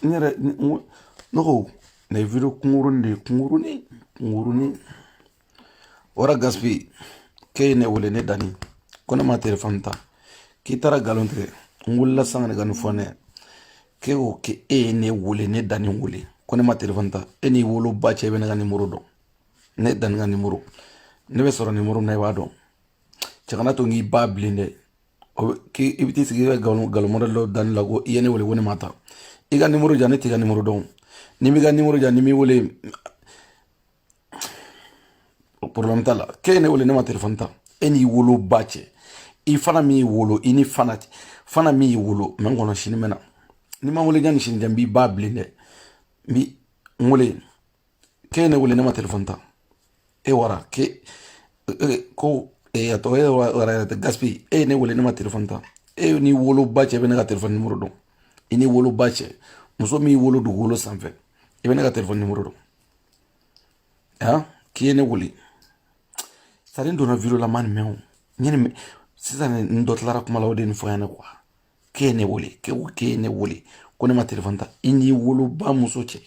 Nyere no na video kunguruni ora gaspi ke ne wole ne dani kona ma telefon ta ki tara galon tigɛ ngulla sanga ne ganu fone ke o ke ne wole ne dani wole kona ma telefon ta ni wolo ba che be ne ga numero do ne dan ga numero ne be soro numero na ba do chakana to ngi ba blinde o ki ibiti sigi galon modelo dan lago yene wole woni mata iga numero jani tiga numero do ni mi ga numero jani mi wole problème tala ke ne wole ne ma telefon ta ni wolo ba che I fana mi wolo ini fana mi wolo men kono shini mena ni ma wole jani shini jambi ba blinde mi ngole ke ne wole ne ma telefon ta wara ke ko ato wara gaspi ne wole ne ma telefon ta ni wolo ba che be ne ga telefon numero do ini wolo ba che muso mi wolo du wolo sanfɛ I be ne ka telefon numero do ki ne wole saren dona video la man mew nyene sisan ndo tlara kuma la odin fo yana kwa ke ne wole ko ne ma telefon ta ini wolo ba muso che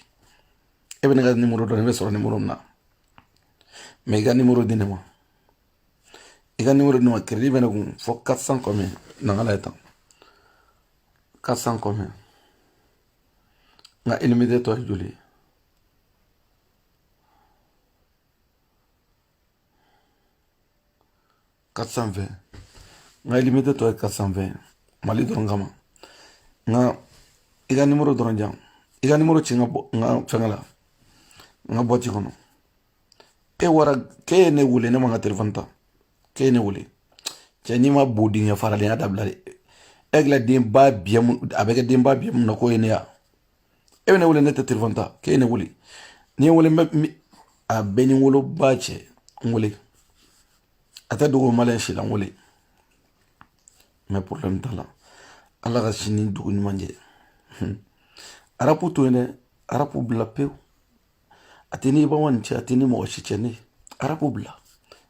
e be ne ga numero do ne be soro numero na me ga numero dinema e ga numero no crédit be ne ko fo 400 combien na ngala eta 400 combien nga illimité to joli 420 nga illimité to 420 mali doron gama nga iga numero doron jam iga numero ci nga fengala nga boti kono wara ke ne wule ne ma nga telefon ta ke ne wule ce ni ma bodi nga farale ya dabla egla dem ba biam avec dem ba biam na ko ene ya ne wule ne telefon ta ke ne wule ni wule a beni wolo ba ce wule ata dogo malen shi lan wole mais problème tala ala ga shini dugu ni manje arapu to ne arapu bla peu atini ba wanci atini mo shi chene arapu bla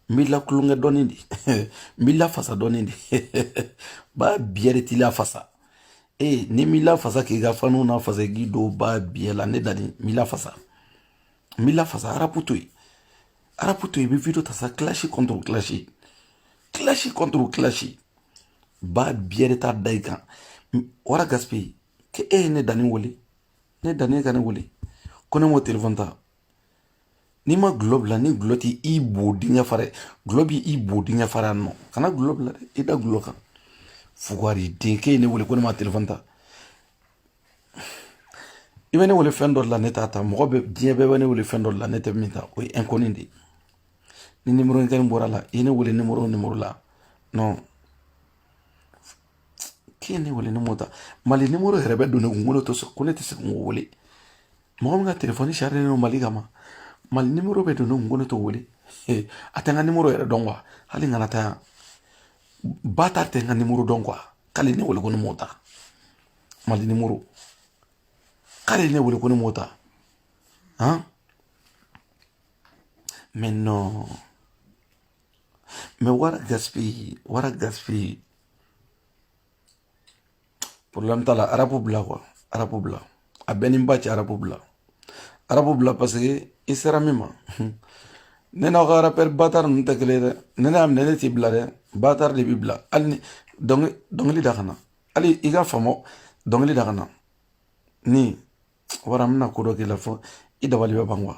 mila kulunga donindi mila fasa donindi ba biere tila fasa ni mila fasa ki ga fanu na fasa gido ba biela ne dani mila fasa arapu to be video ta sa clash contre clash ba biere ta daiga ora gaspi ke ne dani wole ne dani ga ne wole ko ne mo telefon ta ni ma globe la ni gloti I bodinya fare globi I bodinya fare no kana globe la ida gloka fugari de ke ne wole ko ne ma telefon ta ibene wole fendo la neta ta mo be die be ne wole fendo la neta minta o inconnu ndi ni numéro ngene mbora la ine wole numéro la non kene wole numéro ta mali numéro herebe do ne ngolo to so konete se ngole mo nga telefoni charge no mali gama mali numéro be do no ngolo to wole atanga numéro here dongwa hali ngana ta bata tenga numéro dongwa kali ne wole ko mota mali numéro kali ne wole ko mota mais non mais wara gaspi problème tala arabu bla quoi arabu bla a benin baci arabu bla parce que il sera mima ne na gara per batar nta kele ne na am ne ti bla de batar de bibla alni dongli dakana ali iga famo dongli dakana ni wara mna ko do ke la fo ida wali ba bangwa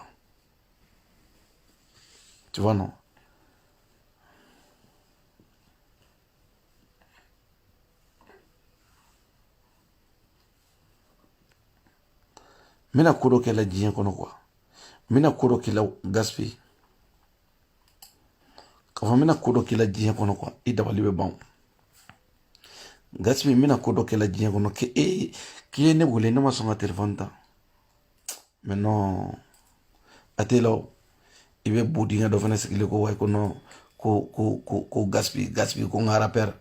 tu vois non mina kodo ke la diɲɛ kono quoi mina kodo ke la gaspi ka fɔ mina kodo ke la diɲɛ kono quoi I dabali bɛ ban gaspi mina kodo ke la diɲɛ kono ke ki ne wele ne ma sɔn ka telefon ta mais non atela I bɛ bodiŋɛ dɔ fana sigilen ko wayi ko non ko gaspi ko n ka rappeur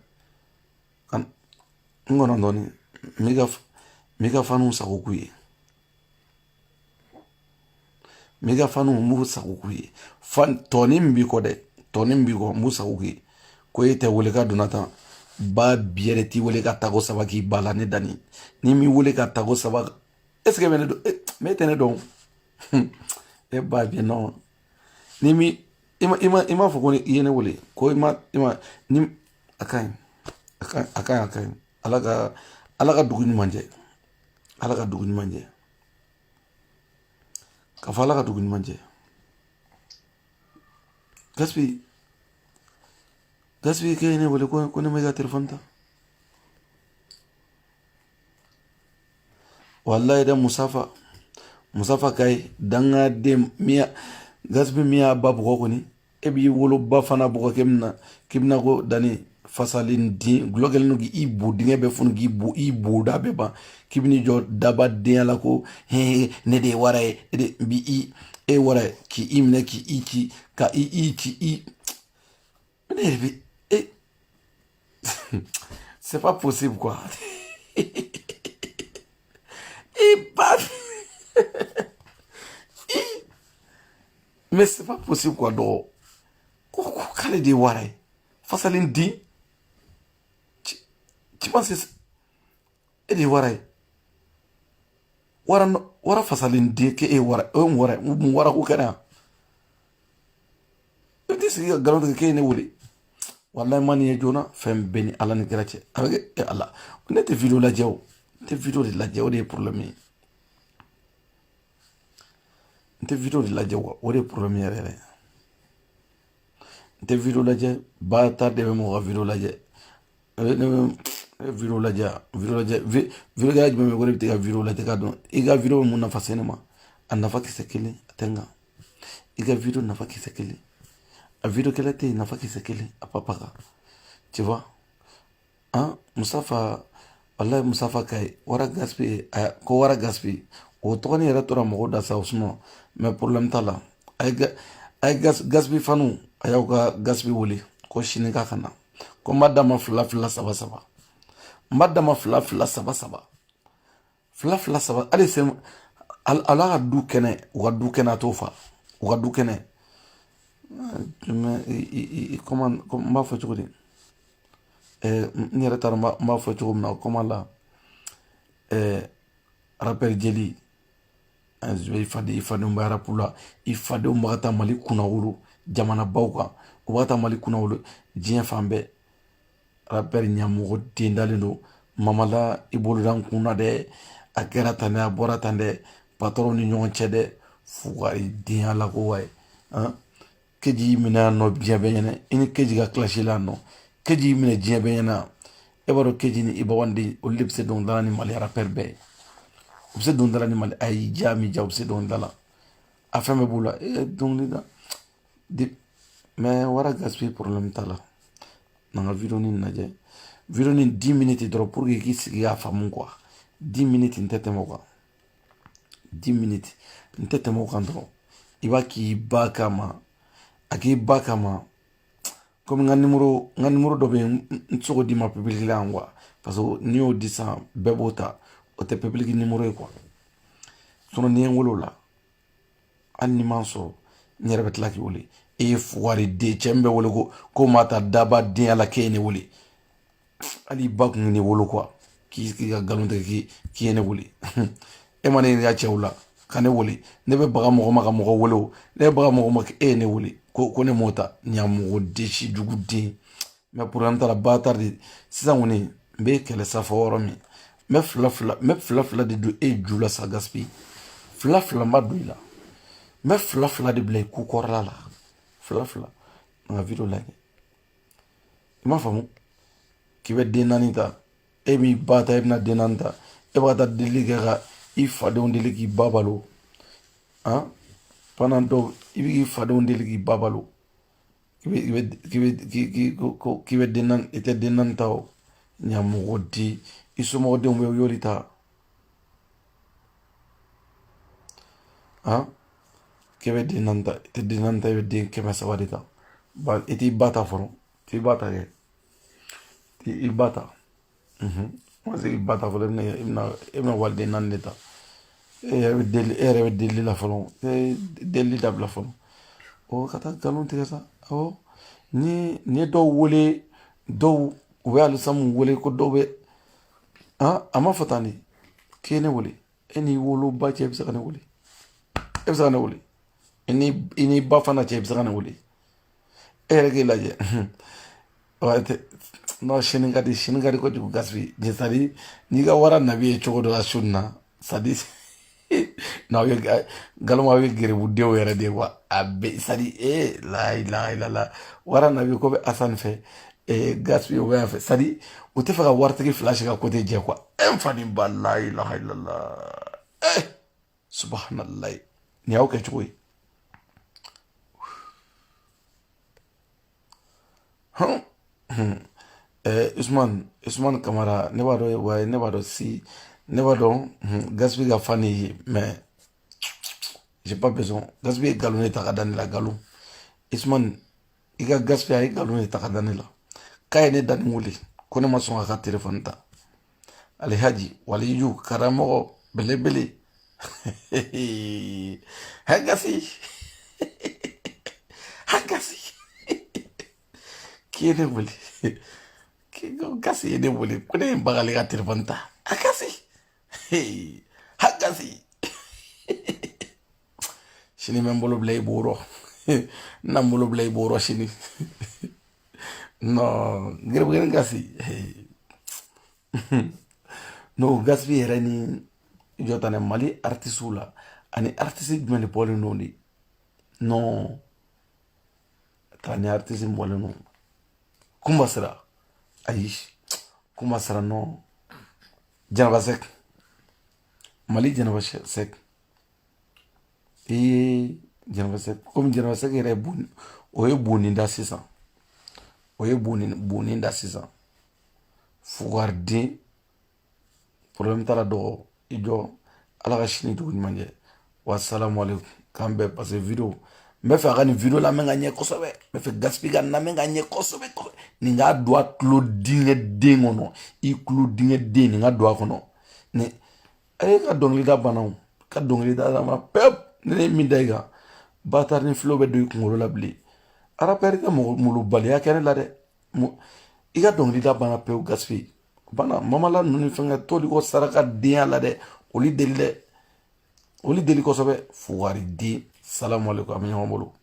kan n kɔnɔ dɔɔni mi ka fanu sago k'u ye mega fanu mu sago ku ye fan toni mbi ko de toni mbi ko mu sago ku ye ko ite wole ka donata ba biere ti wole ka tago saba ki bala ne dani ni mi wole ka tago saba est ce que mene do me tene don e ba bien non ni mi ima fo ko ni yene wole ko ima ni akan alaga dugu ɲuman jɛ ala ka dugu ɲuman jɛ ka fɔ ala ka dugu ɲuman jɛ gaspi ke ne wele ko ne ma ka telefɔni ta wallahi da musafa kai danga dem miya gaspi miya ba bugɔ kɔni e b'i wolo ba fana bugɔ k'ibina ko dani fasalin din glogel no i bu dinge be fun gi bu i bu da be ba kibini jo daba den la ko he ne de wara de bi i e wara ki imne ki i ki ka i ki i ne bi e c'est pas possible quoi et pas mais c'est pas possible quoi do ko kale de wara fasalin din tu penses e de wara wara fasalin de ke e wara ko kana e de si galon ke ne wuli wallahi man ye jona fem beni ala ni grace avec e ala on te vidéo la jew te vidéo de la jew de problème te vidéo de la jew o de problème yere te vidéo la jew ba ta de mo vidéo la jew video lajɛ jumɛn bɛ ka video lajɛ ka dɔn i ka video mun nafa se ne ma a nafa kisɛ kelen a tɛ n kan i ka video nafa kisɛ kelen a video kɛlɛ tɛ yen nafa kisɛ kelen a papa kan tu vois musafa wallahi musafa kai wara gaspi ko wara gaspi o tɔgɔni yɛrɛ tora mɔgɔw da sa o sunɔ mais problème t'a la a ye gaspi fanu a y'aw ka gaspi wele ko sini ka kana ko n b'a d'a ma fila saba madama fila saba hali se ala ka du kɛnɛ u ka du kɛnɛ a t'o fa u ka du kɛnɛ n b'a fɔ cogo di n yɛrɛ taara n b'a fɔ cogo min na comment la rappel jeli i fadenw bɛ arapu la i fadenw b'a ka taa mali kunnawolo jamanabaw kan u b'a ka taa mali kunnawolo diɲɛ fan bɛɛ rappel ɲɛmɔgɔ den dalen don mamala i boloda n kun na dɛ a kɛra tan dɛ a bɔra tan dɛ patɔrɔnw ni ɲɔgɔn cɛ dɛ fugari den ala ko waye keji y'i minɛ yan nɔ diɲɛ bɛɛ ɲɛna i ni keji ka kilasi la yan nɔ keji y'i minɛ diɲɛ bɛɛ ɲɛna e b'a dɔn keji ni ibawandi olu de bɛ se dɔnkilidala ni mali rappel bɛɛ ye u bɛ se dɔnkilidala ni mali a y'i ja mi ja u bɛ se dɔnkilidala a fɛn bɛɛ b'u la dɔnkilida mais wara gaspille problème t'a la n'an ka video nin lajɛ video nin 10 minutes dɔrɔn pour que k'i sigi k'a faamu quoi 10 minutes n tɛ tɛmɛ o kan 10 minutes n tɛ tɛmɛ o kan dɔrɔn i b'a k'i ba kama a k'i ba kama comme n ka numéro dɔ bɛ yen n tɛ se k'o d'i ma public la yan quoi parce que n'i y'o di sisan bɛɛ b'o ta o tɛ public numéro ye quoi sinon n'i ye n wele o la hali ni m'a sɔrɔ n yɛrɛ bɛ tila k'i wele e ye fugari den cɛ min bɛ wele ko maa ta daba den ala k'e ye ne wele hali ba kun ye ne wolo quoi k'i ka nkalon tigɛ k'i ye ne wele e ma ne y'a cɛw la ka ne wele ne bɛ baga mɔgɔ ma ka mɔgɔ wele o ne bɛ baga mɔgɔ ma e ye ne wele ko ne m'o ta ɲamɔgɔ desi jugu den mais problème t'a la bâtard de sisan kɔni n bɛ kɛlɛ sa fɔ yɔrɔ min n bɛ fila de don e ju la sa gaspille fila n b'a don i la n bɛ fila de bila i ku kɔrɔla la fila n ka video lajɛ i m'a faamu k'i bɛ den naani ta e b'i ba ta e bɛna den naani ta e b'a taa delili kɛ ka i fadenw deli k'i ba balo pendant dɔw i bɛ k'i fadenw deli k'i ba balo k'i bɛ den naani i tɛ den naani ta o ɲamɔgɔ di i somɔgɔdenw bɛ y'oli ta k'i bɛ den naani ta i tɛ den naani ta i bɛ den 300 de ta i t'i ba ta fɔlɔ t'i ba ta kɛ i ba ta ma se k'i ba ta fɔlɔ i bɛna waliden naani de ta e yɛrɛ bɛ delili la fɔlɔ delili dabila fɔlɔ ka taa nkalon tigɛ sa awɔ ni ye dɔw wele dɔw u bɛ alisamu wele ko dɔw bɛ a ma fɔ tan de k'e ne wele e n'i woloba cɛ i bɛ se ka ne wele e bɛ se ka ne wele i n'i ba fana cɛ i bɛ se ka ne wele e yɛrɛ k'i lajɛ sini ka di kojugu Gaspi sadi n'i ka wara nabi ye cogo dɔ la su in na sadi n'aw ye galama aw ye gɛrɛbudenw yɛrɛ de ye wa a bɛ sadi la ilaha illallah wara nabi ko bɛ Asan fɛ Gaspi o bɛ yan fɛ sadi u tɛ fɛ ka waritigi fila si ka kote jɛ quoi n fani ba la ilaha illallah subhanallah ni y'aw kɛ cogo ye Usman Kamara ne b'a dɔn wa ne b'a dɔn si ne b'a dɔn Gaspi ka fan ye mais j'ai pas besoin Gaspi ye galon de ta ka da ne la galon Usman i ka Gaspi a ye galon de ta ka da ne la k'a ye ne da ni wele ko ne ma sɔn ka téléphone ta Alhaji Waliju karamɔgɔ belebele Gaspi Gaspi k'i ye ne wele Gaspi ye ne wele ko ne ye n bagali ka téléphone ta Gaspi Gaspi sini n bɛ n bolo bila i b'o rɔ n na n bolo bila i b'o rɔ sini non gɛrɛbugɛni Gaspi non Gaspi yɛrɛ ni jɔtanɛ Mali artiste la ani artiste jumɛn de bɔlen don de non ka ni artiste bɔlen don Kumba Sira ayi Kumba Sira non Janaba Sek Mali Janaba Sek Janaba Sek komi Janaba Sek yɛrɛ o ye bonni da sisan o ye bonni da sisan Fugariden problème t'a la dɔgɔ i jɔ ala ka sini dugu ɲuman jɛ wasalamu alaikum k'an bɛɛ parce que video n bɛ fɛ a ka nin video lamɛn ka ɲɛ kosɛbɛ n bɛ fɛ Gaspi ka lamɛn ka ɲɛ kosɛbɛ nin k'a don a tulo dingɛ den kɔnɔ i tulo dingɛ den nin ka don a kɔnɔ ni ka dɔnkilida banna o ka dɔnkilida ma pewu ne ye min da i kan Batari ni Filo bɛ don i kunkolo la bilen rappeur tɛ molobaliya kɛ ne la dɛ i ka dɔnkilida banna pewu Gaspi bana mamala ninnu ni fɛnkɛ t'olu kɔ saraka denya la dɛ olu deli kosɛbɛ Fugariden salamu alaikum a bɛ ɲɔgɔn bolo